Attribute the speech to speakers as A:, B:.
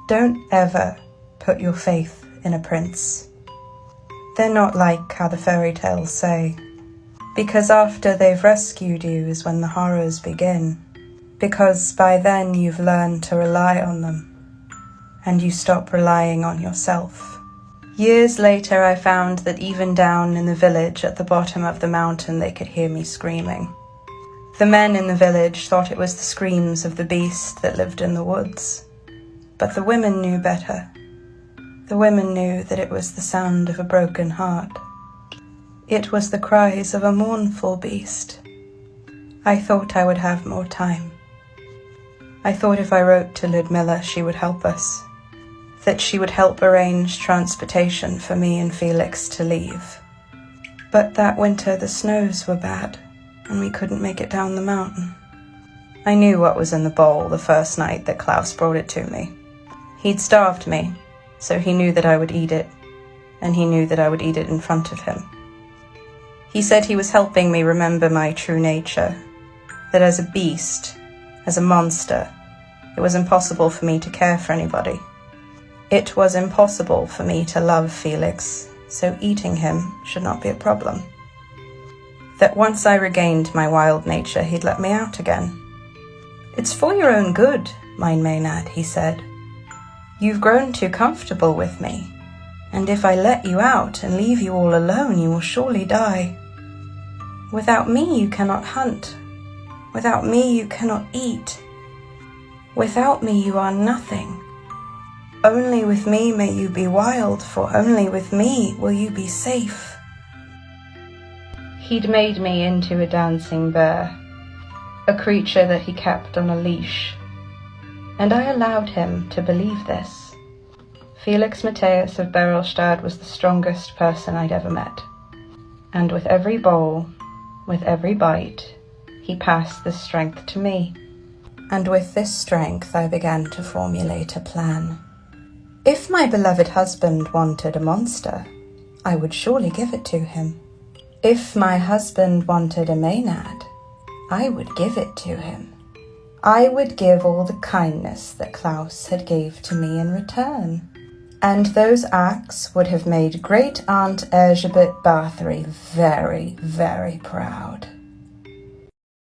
A: Don't ever put your faith in a prince. They're not like how the fairy tales say, because after they've rescued you is when the horrors begin, because by then you've learned to rely on them, and you stop relying on yourself. Years later I found that even down in the village at the bottom of the mountain they could hear me screaming. The men in the village thought it was the screams of the beast that lived in the woods, but the women knew better. The women knew that it was the sound of a broken heart. It was the cries of a mournful beast. I thought I would have more time. I thought if I wrote to Ludmilla she would help us, that she would help arrange transportation for me and Felix to leave. But that winter the snows were bad, and we couldn't make it down the mountain. I knew what was in the bowl the first night that Klaus brought it to me. He'd starved me, so he knew that I would eat it, and he knew that I would eat it in front of him. He said he was helping me remember my true nature, that as a beast, as a monster, it was impossible for me to care for anybody. It was impossible for me to love Felix, so eating him should not be a problem. That once I regained my wild nature, he'd let me out again. "It's for your own good, mein Maynard," he said. "You've grown too comfortable with me, and if I let you out and leave you all alone, you will surely die. Without me you cannot hunt. Without me you cannot eat. Without me you are nothing. Only with me may you be wild, for only with me will you be safe." He'd made me into a dancing bear, a creature that he kept on a leash, and I allowed him to believe this. Felix Matthias of Berylstad was the strongest person I'd ever met, and with every bowl, with every bite, he passed this strength to me. And with this strength I began to formulate a plan. If my beloved husband wanted a monster, I would surely give it to him. If my husband wanted a Maynard, I would give it to him. I would give all the kindness that Klaus had gave to me in return. And those acts would have made Great Aunt Elizabeth Bathory very, very proud.